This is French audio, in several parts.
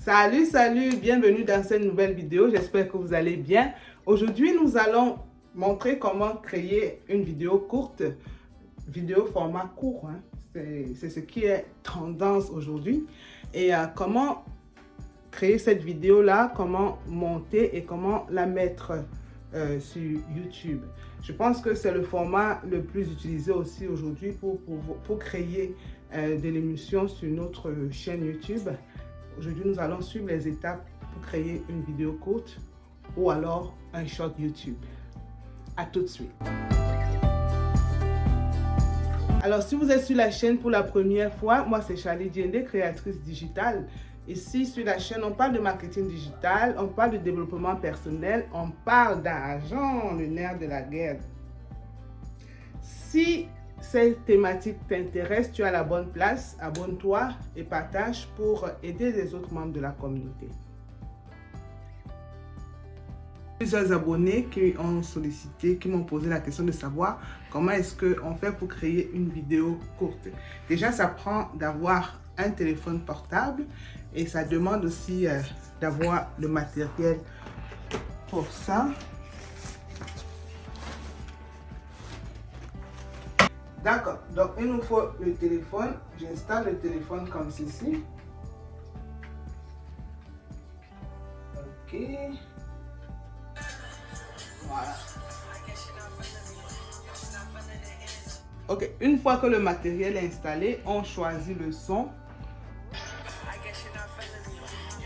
Salut, bienvenue dans cette nouvelle vidéo, j'espère que vous allez bien. Aujourd'hui, nous allons montrer comment créer une vidéo courte, vidéo format court, hein. C'est ce qui est tendance aujourd'hui. Et comment créer cette vidéo-là, comment monter et comment la mettre sur YouTube. Je pense que c'est le format le plus utilisé aussi aujourd'hui pour créer de l'émission sur notre chaîne YouTube. Aujourd'hui, nous allons suivre les étapes pour créer une vidéo courte ou alors un short YouTube. À tout de suite. Alors, si vous êtes sur la chaîne pour la première fois, moi c'est Charlie Diendé, créatrice digitale. Ici, sur la chaîne, on parle de marketing digital, on parle de développement personnel, on parle d'argent, le nerf de la guerre. Si cette thématique t'intéresse, tu es à la bonne place, abonne-toi et partage pour aider les autres membres de la communauté. Plusieurs abonnés qui ont sollicité, qui m'ont posé la question de savoir comment est-ce qu'on fait pour créer une vidéo courte. Déjà, ça prend d'avoir un téléphone portable et ça demande aussi d'avoir le matériel pour ça. D'accord, donc il nous faut le téléphone. J'installe le téléphone comme ceci. Ok. Voilà. Ok, une fois que le matériel est installé, on choisit le son.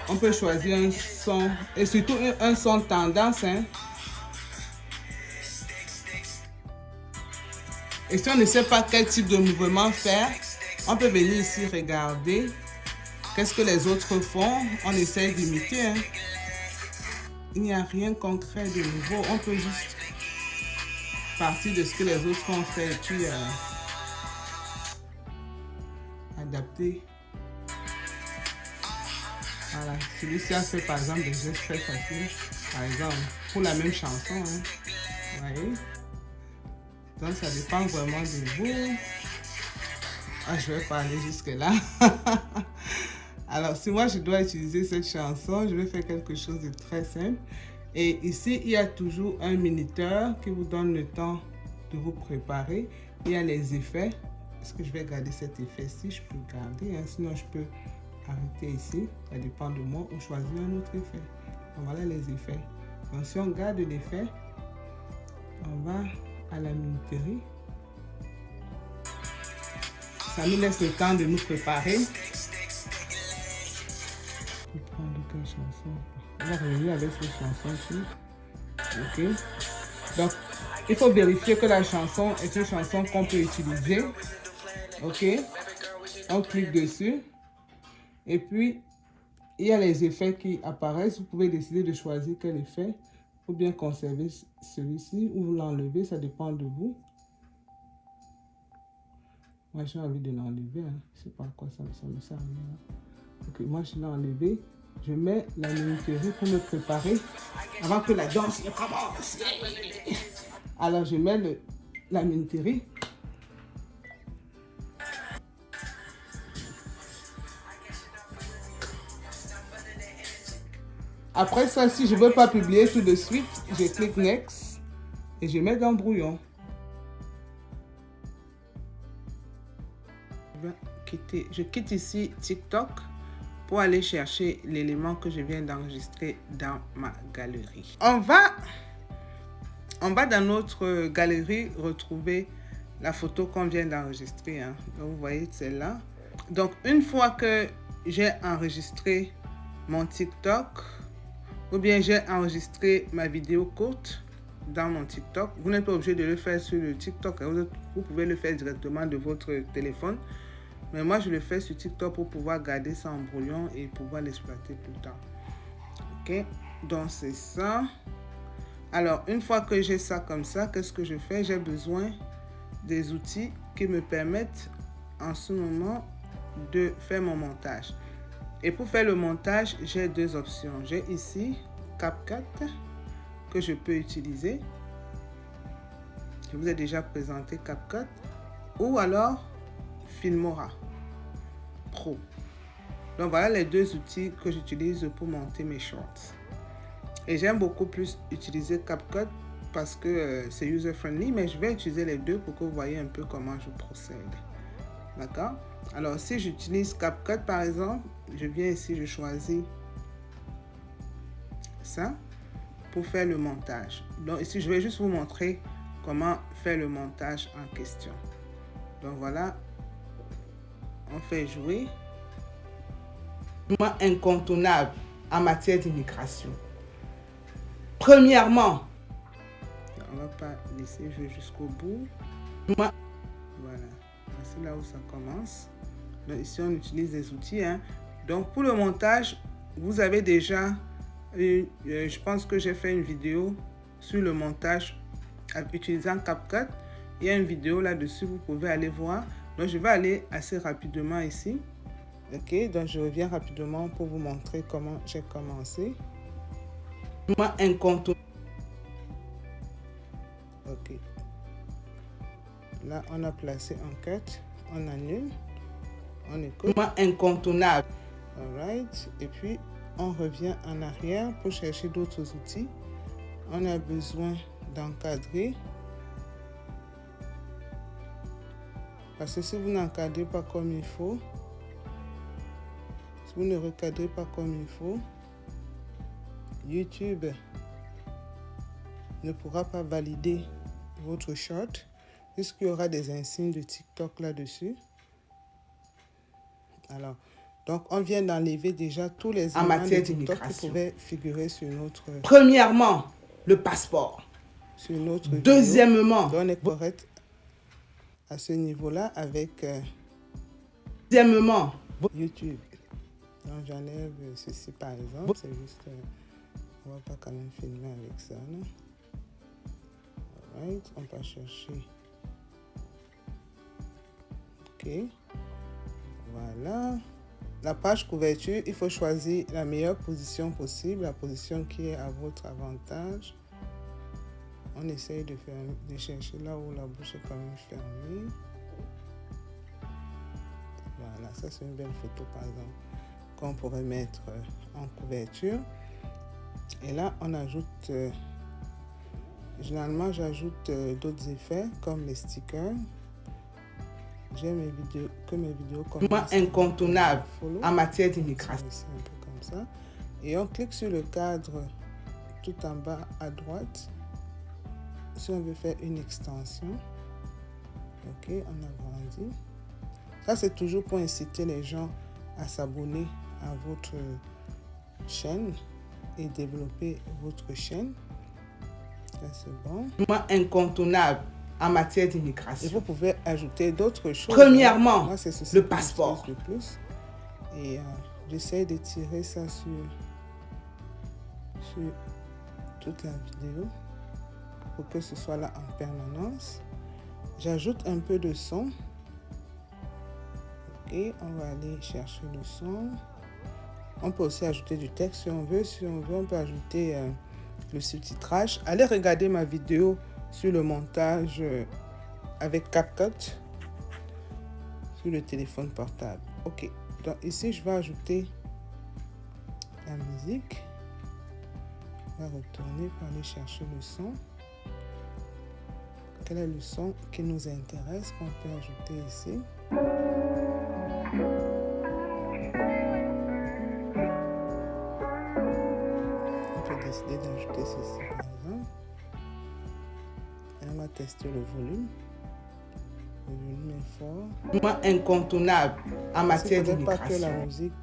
On peut choisir un son, et surtout un son tendance, hein. Et si on ne sait pas quel type de mouvement faire, on peut venir ici regarder qu'est-ce que les autres font. On essaie d'imiter, hein. Il n'y a rien concret de nouveau. On peut juste partir de ce que les autres ont fait et puis adapter. Voilà, celui-ci a fait par exemple des gestes très faciles. Par exemple, pour la même chanson, hein. Vous voyez? Donc ça dépend vraiment de vous. Ah, je vais pas aller jusque là. Alors, si moi je dois utiliser cette chanson, je vais faire quelque chose de très simple. Et ici, il y a toujours un minuteur qui vous donne le temps de vous préparer. Il y a les effets. Est-ce que je vais garder cet effet-ci? Je peux garder, hein. Sinon je peux arrêter ici. Ça dépend de moi ou choisir un autre effet. Donc, voilà les effets. Donc, si on garde l'effet, on va à la minuterie. Ça nous laisse le temps de nous préparer. On va prendre quelle chanson? On va revenir avec cette chanson-ci. Ok. Donc, il faut vérifier que la chanson est une chanson qu'on peut utiliser. Ok. On clique dessus. Et puis, il y a les effets qui apparaissent. Vous pouvez décider de choisir quel effet. Ou bien conserver celui-ci ou l'enlever. Ça dépend de vous. Moi, j'ai envie de l'enlever. Hein. Je ne sais pas à quoi ça me sert. Ok, moi, je l'ai enlevé. Je mets la minuterie pour me préparer avant que la danse ne commence. Alors, je mets la minuterie. Après ça, si je ne veux pas publier tout de suite, je clique Next et je mets dans brouillon. Je quitte ici TikTok pour aller chercher l'élément que je viens d'enregistrer dans ma galerie. On va dans notre galerie retrouver la photo qu'on vient d'enregistrer, hein. Donc, vous voyez celle-là. Donc, une fois que j'ai enregistré mon TikTok, ou bien j'ai enregistré ma vidéo courte dans mon TikTok, vous n'êtes pas obligé de le faire sur le TikTok, hein. Vous pouvez le faire directement de votre téléphone. Mais moi, je le fais sur TikTok pour pouvoir garder ça en brouillon et pouvoir l'exploiter plus tard. Ok, donc c'est ça. Alors, une fois que j'ai ça comme ça, qu'est-ce que je fais? J'ai besoin des outils qui me permettent en ce moment de faire mon montage. Et pour faire le montage, j'ai deux options. J'ai ici CapCut que je peux utiliser. Je vous ai déjà présenté CapCut. Ou alors Filmora Pro. Donc voilà les deux outils que j'utilise pour monter mes shorts. Et j'aime beaucoup plus utiliser CapCut parce que c'est user-friendly, mais je vais utiliser les deux pour que vous voyez un peu comment je procède. D'accord? Alors, si j'utilise CapCut, par exemple, je viens ici, je choisis ça pour faire le montage. Donc ici, je vais juste vous montrer comment faire le montage en question. Donc voilà, on fait jouer. Incontournable en matière d'immigration. Premièrement, on ne va pas laisser jouer jusqu'au bout. Voilà, c'est là où ça commence. Donc ici, on utilise des outils. Donc pour le montage, vous avez déjà, je pense que j'ai fait une vidéo sur le montage en utilisant CapCut. Il y a une vidéo là-dessus, vous pouvez aller voir. Donc je vais aller assez rapidement ici. Ok, donc je reviens rapidement pour vous montrer comment j'ai commencé. Incontournable. Ok. Là, on a placé un cut, on annule, on écoute. Incontournable. Alright. Et puis, on revient en arrière pour chercher d'autres outils. On a besoin d'encadrer. Parce que si vous n'encadrez pas comme il faut, si vous ne recadrez pas comme il faut, YouTube ne pourra pas valider votre short puisqu'il y aura des insignes de TikTok là-dessus. Alors, donc on vient d'enlever déjà tous les éléments de TikTok qui pouvaient figurer sur notre... Premièrement, le passeport. Sur notre Deuxièmement, vidéo. Donc on est correct à ce niveau-là avec Deuxièmement, YouTube. Donc j'enlève ceci par exemple, c'est juste... on va pas quand même filmer avec ça, non? Alright, on va chercher. Ok. Voilà. La page couverture, il faut choisir la meilleure position possible, la position qui est à votre avantage. On essaye de chercher là où la bouche est quand même fermée. Voilà, ça c'est une belle photo par exemple qu'on pourrait mettre en couverture. Et là, on ajoute, généralement j'ajoute d'autres effets comme les stickers. J'aime que mes vidéos commencent incontournable en matière d'immigration. Un peu comme ça. Et on clique sur le cadre tout en bas à droite. Si on veut faire une extension. Ok, on agrandit. Ça, c'est toujours pour inciter les gens à s'abonner à votre chaîne et développer votre chaîne. Là, c'est bon. Incontournable en matière d'immigration. Et vous pouvez ajouter d'autres choses. Premièrement, moi, c'est le passeport. Le plus. Et j'essaie de tirer ça sur toute la vidéo pour que ce soit là en permanence. J'ajoute un peu de son. Ok, on va aller chercher le son. On peut aussi ajouter du texte si on veut. Si on veut, on peut ajouter le sous-titrage. Allez regarder ma vidéo sur le montage avec CapCut sur le téléphone portable. Ok, donc ici je vais ajouter la musique. On va retourner pour aller chercher le son. Quel est le son qui nous intéresse qu'on peut ajouter ici? On peut décider d'ajouter ceci par exemple. Et on va tester le volume. Le volume est fort. Incontournable en matière d'immigration. Pas que la musique.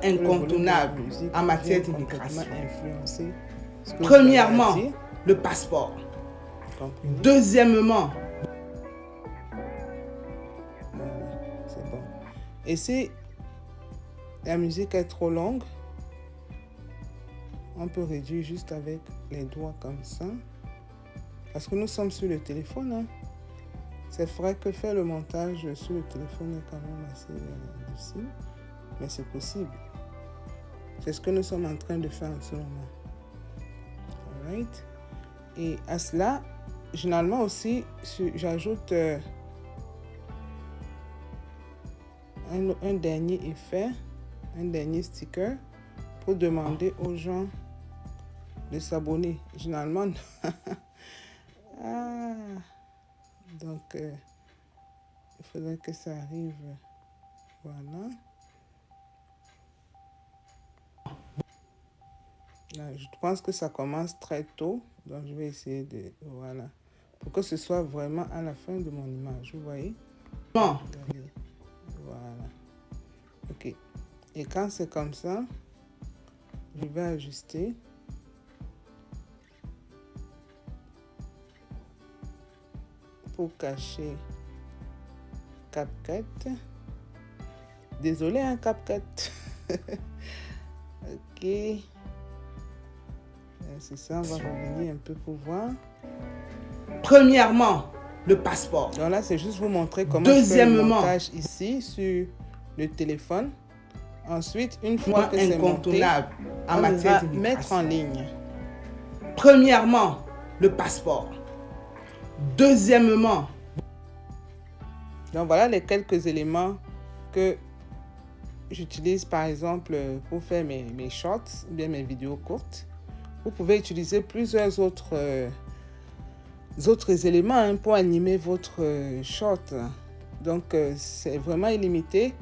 Incontournable en matière d'immigration. Premièrement, le passeport. Comprenez? Deuxièmement, voilà, c'est bon. Et si la musique est trop longue, on peut réduire juste avec les doigts comme ça. Parce que nous sommes sur le téléphone. Hein. C'est vrai que faire le montage sur le téléphone est quand même assez difficile. Mais c'est possible. C'est ce que nous sommes en train de faire en ce moment. Alright. Et à cela, généralement aussi, j'ajoute un dernier effet. un dernier sticker pour demander aux gens de s'abonner. Généralement, ah, donc il faudrait que ça arrive. Voilà. Là, je pense que ça commence très tôt, donc je vais essayer de... Voilà. Pour que ce soit vraiment à la fin de mon image, vous voyez? Bon. Voilà. Ok. Et quand c'est comme ça, je vais ajuster. Pour cacher CapCut. Désolé, hein, CapCut. Ok. C'est ça, on va revenir un peu pour voir. Premièrement, le passeport. Donc là, c'est juste vous montrer comment Deuxièmement, je fais le montage ici sur le téléphone. Ensuite, une fois que c'est monté, on va mettre en ligne. Premièrement, le passeport. Deuxièmement. Donc voilà les quelques éléments que j'utilise par exemple pour faire mes shorts, ou bien mes vidéos courtes. Vous pouvez utiliser plusieurs autres éléments hein, pour animer votre short. Donc c'est vraiment illimité.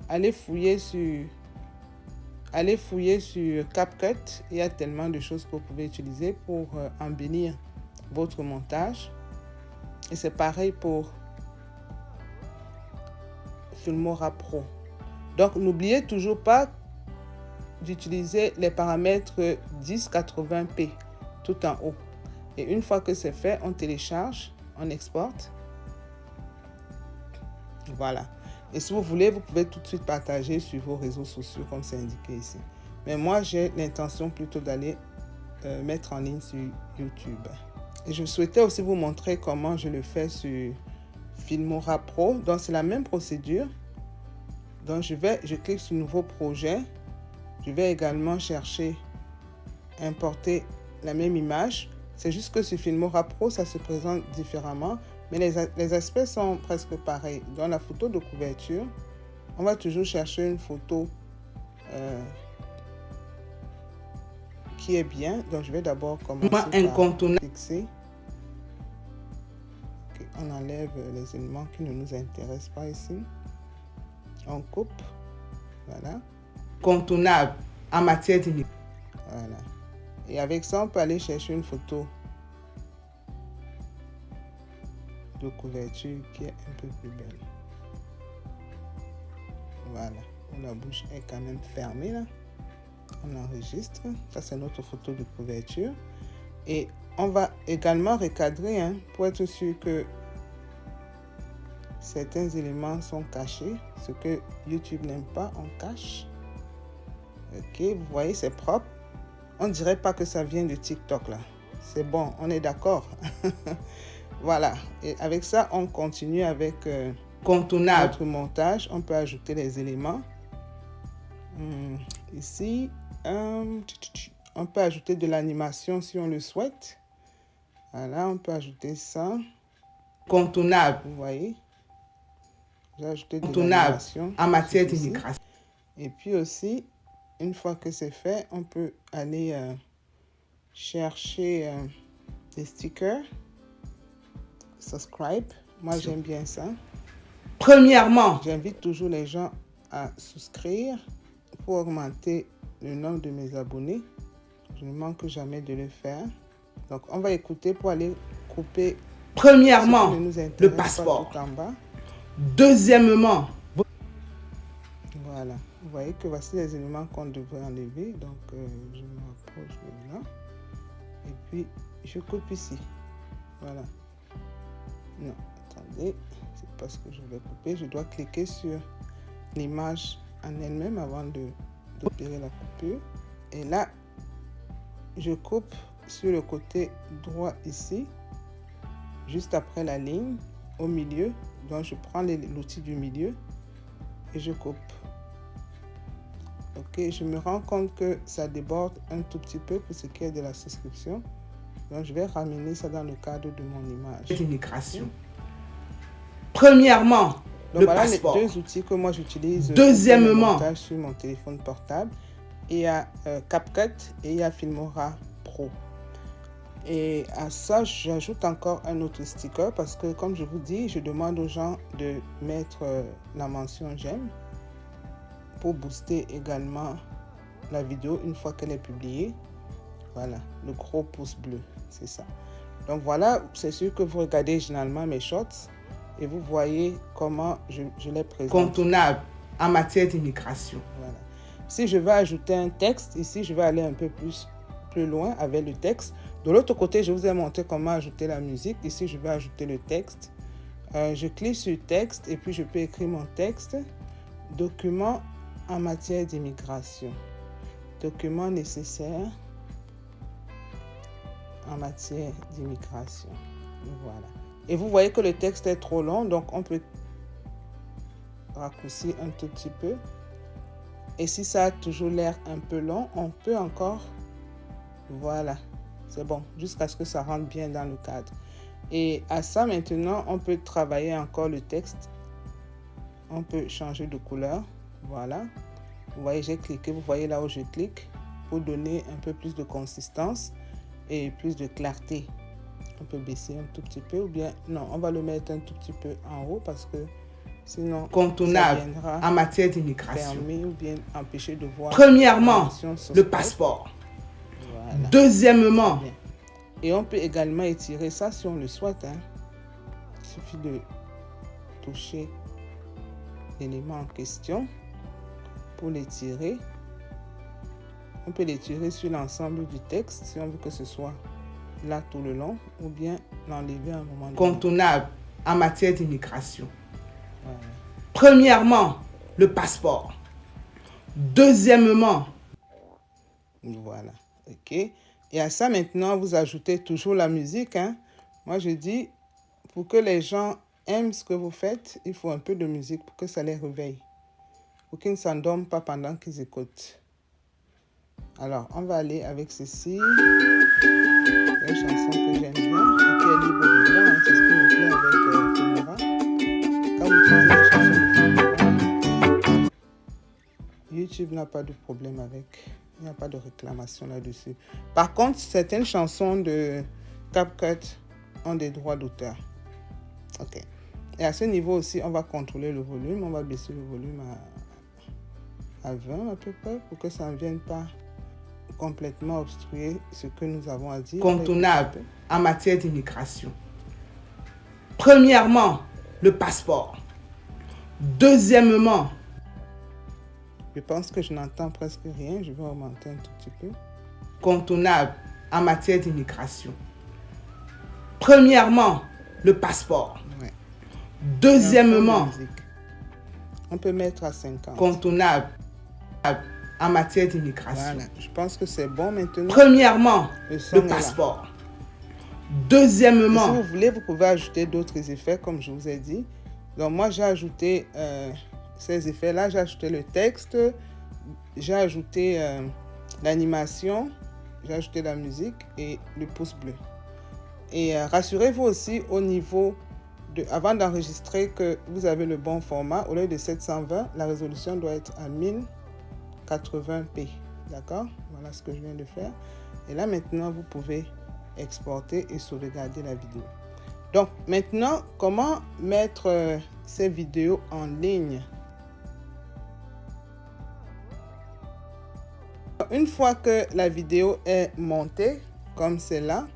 Allez fouiller sur CapCut. Il y a tellement de choses que vous pouvez utiliser pour embellir votre montage. Et c'est pareil pour Filmora Pro. Donc n'oubliez toujours pas d'utiliser les paramètres 1080p tout en haut. Et une fois que c'est fait, on télécharge, on exporte. Voilà. Et si vous voulez, vous pouvez tout de suite partager sur vos réseaux sociaux comme c'est indiqué ici. Mais moi, j'ai l'intention plutôt d'aller mettre en ligne sur YouTube. Et je souhaitais aussi vous montrer comment je le fais sur Filmora Pro. Donc, c'est la même procédure. Donc, je clique sur Nouveau projet. Je vais également chercher, importer la même image. C'est juste que sur Filmora Pro, ça se présente différemment. Mais les aspects sont presque pareils. Dans la photo de couverture, on va toujours chercher une photo qui est bien. Donc, je vais d'abord commencer par fixer. Okay, on enlève les éléments qui ne nous intéressent pas ici. On coupe. Voilà. Incontournable en matière d'image. Voilà. Et avec ça, on peut aller chercher une photo de couverture qui est un peu plus belle. Voilà. La bouche est quand même fermée là. On enregistre. Ça, c'est notre photo de couverture. Et on va également recadrer hein, pour être sûr que certains éléments sont cachés. Ce que YouTube n'aime pas, on cache. Ok, vous voyez, c'est propre. On dirait pas que ça vient de TikTok là. C'est bon, on est d'accord. Voilà. Et avec ça, on continue avec notre montage. On peut ajouter les éléments. Ici, on peut ajouter de l'animation si on le souhaite. Voilà, on peut ajouter ça. Incontournable. Vous voyez. J'ai ajouté de l'animation en matière d'immigration. Et puis aussi, une fois que c'est fait, on peut aller chercher des stickers. Subscribe. Moi, j'aime bien ça. Premièrement, j'invite toujours les gens à souscrire pour augmenter le nombre de mes abonnés. Je ne manque jamais de le faire. Donc, on va écouter pour aller couper. Premièrement, le passeport. Tout en bas. Deuxièmement, voilà. Vous voyez que voici les éléments qu'on devrait enlever. Donc, je me rapproche de là. Et puis, je coupe ici. Voilà. Non, attendez. C'est pas ce que je vais couper. Je dois cliquer sur l'image en elle-même avant d'opérer la coupure. Et là, je coupe sur le côté droit ici, juste après la ligne, au milieu. Donc, je prends l'outil du milieu et je coupe. Ok, je me rends compte que ça déborde un tout petit peu pour ce qui est de la souscription. Donc, je vais ramener ça dans le cadre de mon image. L'immigration. Premièrement, Donc voilà les deux outils que moi j'utilise. Deuxièmement, sur mon téléphone portable. Il y a CapCut et il y a Filmora Pro. Et à ça, j'ajoute encore un autre sticker parce que, comme je vous dis, je demande aux gens de mettre la mention j'aime pour booster également la vidéo une fois qu'elle est publiée. Voilà, le gros pouce bleu, c'est ça. Donc voilà, c'est sûr que vous regardez généralement mes shorts et vous voyez comment je les présente. Contournable en matière d'immigration. Voilà. Si je veux ajouter un texte, ici, je vais aller un peu plus loin avec le texte. De l'autre côté, je vous ai montré comment ajouter la musique. Ici, je vais ajouter le texte. Je clique sur texte et puis je peux écrire mon texte. Document en matière d'immigration. Document nécessaire en matière d'immigration. Voilà. Et vous voyez que le texte est trop long, donc on peut raccourcir un tout petit peu. Et si ça a toujours l'air un peu long, on peut encore... Voilà, c'est bon, jusqu'à ce que ça rentre bien dans le cadre. Et à ça, maintenant, on peut travailler encore le texte. On peut changer de couleur. Voilà. Vous voyez, j'ai cliqué. Vous voyez là où je clique pour donner un peu plus de consistance et plus de clarté. On peut baisser un tout petit peu ou bien... Non, on va le mettre un tout petit peu en haut parce que sinon... Contournable en matière d'immigration. Fermé ou bien empêcher de voir... Premièrement, le passeport. Voilà. Deuxièmement, et on peut également étirer ça si on le souhaite. Hein. Il suffit de toucher l'élément en question pour l'étirer. On peut l'étirer sur l'ensemble du texte si on veut que ce soit là tout le long ou bien l'enlever à un moment donné. Contournable en matière d'immigration. Voilà. Premièrement, le passeport. Deuxièmement, voilà. OK. Et à ça, maintenant, vous ajoutez toujours la musique. Hein. Moi, je dis, pour que les gens aiment ce que vous faites, il faut un peu de musique pour que ça les réveille. Pour qu'ils ne s'endorment pas pendant qu'ils écoutent. Alors, on va aller avec ceci. C'est une chanson que j'aime bien et qui est libre de droit. Hein. C'est ce que je fais avec Filmora. Quand vous utilisez les chansons de Filmora, YouTube n'a pas de problème avec... Il n'y a pas de réclamation là-dessus. Par contre, certaines chansons de CapCut ont des droits d'auteur. OK. Et à ce niveau aussi, on va contrôler le volume. On va baisser le volume à 20 à peu près pour que ça ne vienne pas complètement obstruer ce que nous avons à dire. Contournable en matière d'immigration. Premièrement, le passeport. Deuxièmement, je pense que je n'entends presque rien. Je vais augmenter un tout petit peu. Contournable en matière d'immigration. Premièrement, le passeport. Ouais. Deuxièmement, on peut mettre à 50. Contournable en matière d'immigration. Voilà. Je pense que c'est bon maintenant. Premièrement, le passeport. Deuxièmement, et si vous voulez, vous pouvez ajouter d'autres effets, comme je vous ai dit. Donc moi, j'ai ajouté... ces effets-là, j'ai ajouté le texte, j'ai ajouté l'animation, j'ai ajouté la musique et le pouce bleu. Et rassurez-vous aussi au niveau de, avant d'enregistrer, que vous avez le bon format. Au lieu de 720, la résolution doit être à 1080p. D'accord? Voilà ce que je viens de faire. Et là maintenant, vous pouvez exporter et sauvegarder la vidéo. Donc maintenant, comment mettre ces vidéos en ligne? Une fois que la vidéo est montée, comme c'est là,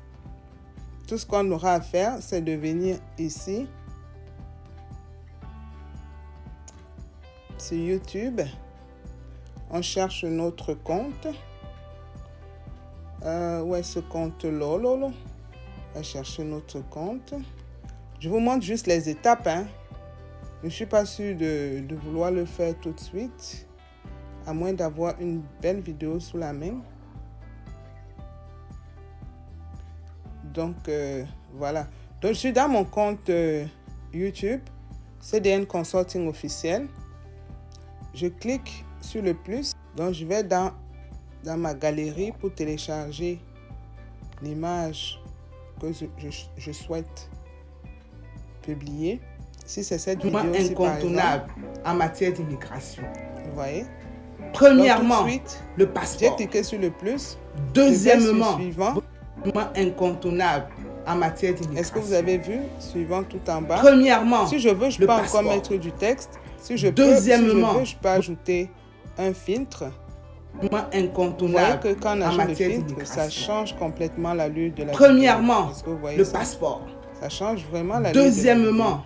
tout ce qu'on aura à faire, c'est de venir ici, sur YouTube. On cherche notre compte. Où est ce compte-là? On va chercher notre compte. Je vous montre juste les étapes. Hein. Je ne suis pas sûre de vouloir le faire tout de suite, à moins d'avoir une belle vidéo sous la main. Donc, voilà. Donc, je suis dans mon compte YouTube, CDN Consulting officiel. Je clique sur le plus. Donc, je vais dans ma galerie pour télécharger l'image que je souhaite publier. Si c'est cette vidéo incontournable en matière d'immigration. Vous voyez? Premièrement, le j'ai passeport. cliqué sur le plus. Deuxièmement, suivant. incontournable en matière d'immigration. Est-ce que vous avez vu? Suivant tout en bas. Premièrement, si je veux, je peux encore mettre du texte. Si je peux ajouter un filtre. Incontournable. Vous voyez que quand on ajoute le filtre, ça change complètement l'allure de la Premièrement, vidéo. le passeport. Ça change vraiment l'allure. Deuxièmement,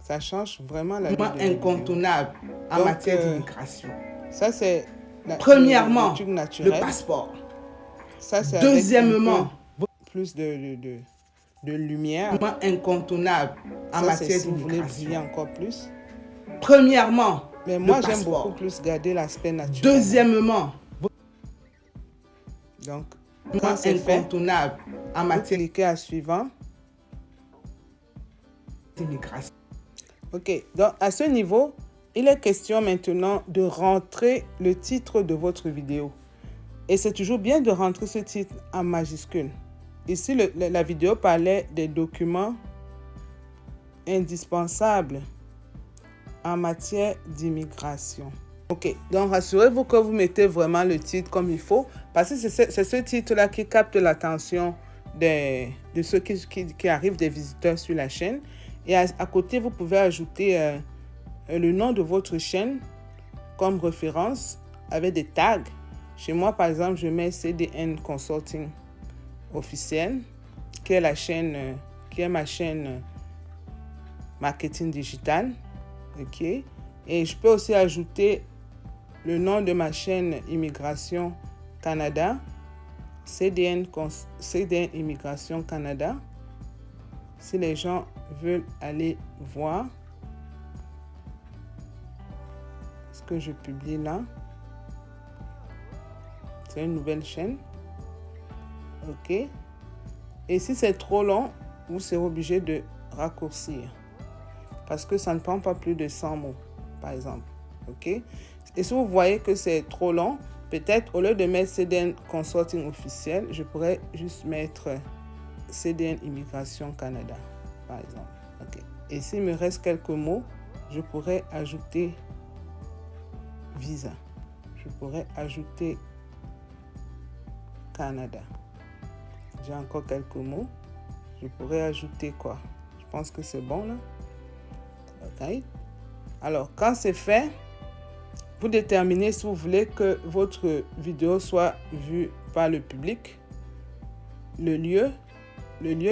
ça change vraiment l'allure de la vidéo. Incontournable en matière d'immigration. Ça, c'est premièrement, le passeport. Ça, c'est deuxièmement, plus de lumière. Incontournable en matière si vous voulez d'immigration. briller encore plus. Premièrement, mais moi, j'aime beaucoup plus garder l'aspect naturel. Deuxièmement, donc, quand c'est incontournable en matière cliquez à suivant. d'immigration. Ok, donc à ce niveau, il est question maintenant de rentrer le titre de votre vidéo. Et c'est toujours bien de rentrer ce titre en majuscule. Ici, la vidéo parlait des documents indispensables en matière d'immigration. Ok, donc rassurez-vous que vous mettez vraiment le titre comme il faut, parce que c'est ce titre-là qui capte l'attention de ceux qui arrivent, des visiteurs sur la chaîne. Et à côté, vous pouvez ajouter le nom de votre chaîne comme référence avec des tags. Chez moi, par exemple, je mets CDN Consulting officiel, qui est ma chaîne marketing digital. Ok. Et je peux aussi ajouter le nom de ma chaîne Immigration Canada, CDN Immigration Canada. Si les gens veulent aller voir ce que je publie là, c'est une nouvelle chaîne. Ok. Et si c'est trop long, vous serez obligé de raccourcir parce que ça ne prend pas plus de 100 mots, par exemple. Ok. Et si vous voyez que c'est trop long, peut-être au lieu de mettre CDN Consulting officiel, je pourrais juste mettre CDN Immigration Canada, par exemple. Okay. Et s'il me reste quelques mots, je pourrais ajouter visa. Je pourrais ajouter Canada. J'ai encore quelques mots. Je pourrais ajouter quoi? Je pense que c'est bon là. Ok. Alors, quand c'est fait, vous déterminez si vous voulez que votre vidéo soit vue par le public. Le lieu,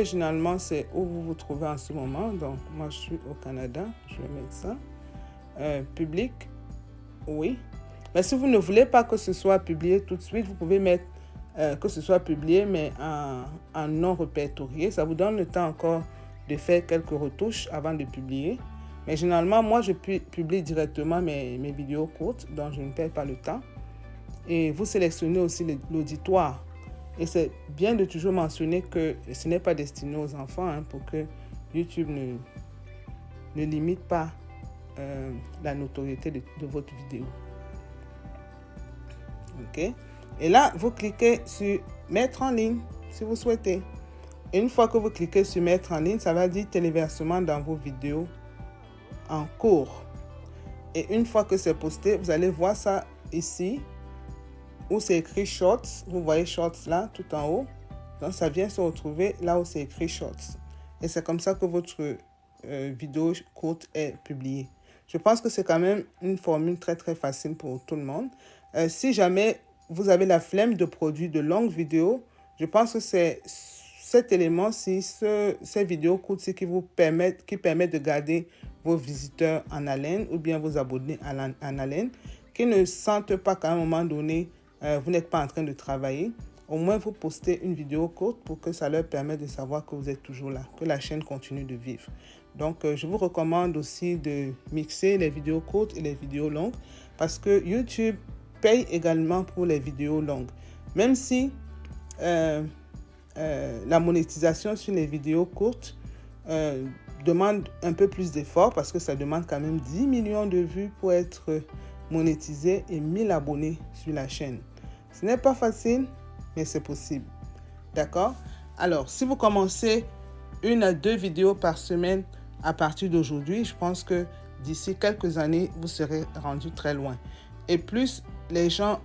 généralement, c'est où vous vous trouvez en ce moment. Donc, moi, je suis au Canada. Je vais mettre ça. Public, oui. Mais si vous ne voulez pas que ce soit publié tout de suite, vous pouvez mettre que ce soit publié, mais en non répertorié. Ça vous donne le temps encore de faire quelques retouches avant de publier. Mais généralement, moi, je publie directement mes vidéos courtes, donc je ne perds pas le temps. Et vous sélectionnez aussi l'auditoire. Et c'est bien de toujours mentionner que ce n'est pas destiné aux enfants, hein, pour que YouTube ne limite pas la notoriété de votre vidéo. Ok. Et là, vous cliquez sur « Mettre en ligne » si vous souhaitez. Et une fois que vous cliquez sur « Mettre en ligne », ça va dire « Téléversement dans vos vidéos en cours ». Et une fois que c'est posté, vous allez voir ça ici, où c'est écrit Shorts. Vous voyez Shorts là, tout en haut. Donc, ça vient se retrouver là où c'est écrit Shorts. Et c'est comme ça que votre vidéo courte est publiée. Je pense que c'est quand même une formule très, très facile pour tout le monde. Si jamais vous avez la flemme de produire de longues vidéos, je pense que c'est cet élément-ci, ces vidéos courtes qui permettent de garder vos visiteurs en haleine ou bien vos abonnés en haleine, qui ne sentent pas qu'à un moment donné, vous n'êtes pas en train de travailler. Au moins, vous postez une vidéo courte pour que ça leur permette de savoir que vous êtes toujours là, que la chaîne continue de vivre. Donc, je vous recommande aussi de mixer les vidéos courtes et les vidéos longues parce que YouTube paye également pour les vidéos longues. Même si la monétisation sur les vidéos courtes demande un peu plus d'efforts parce que ça demande quand même 10 millions de vues pour être monétisé et 1000 abonnés sur la chaîne. Ce n'est pas facile, mais c'est possible. D'accord? Alors, si vous commencez 1 à 2 vidéos par semaine, à partir d'aujourd'hui, je pense que d'ici quelques années, vous serez rendu très loin. Et plus les gens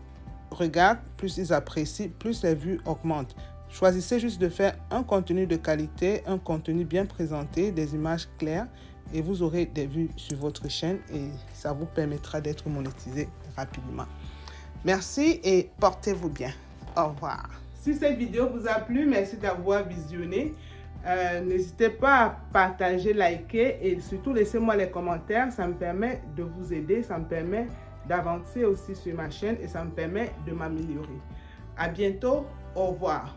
regardent, plus ils apprécient, plus les vues augmentent. Choisissez juste de faire un contenu de qualité, un contenu bien présenté, des images claires et vous aurez des vues sur votre chaîne et ça vous permettra d'être monétisé rapidement. Merci et portez-vous bien. Au revoir. Si cette vidéo vous a plu, merci d'avoir visionné. N'hésitez pas à partager, liker et surtout laissez-moi les commentaires. Ça me permet de vous aider, ça me permet d'avancer aussi sur ma chaîne et ça me permet de m'améliorer. À bientôt, au revoir.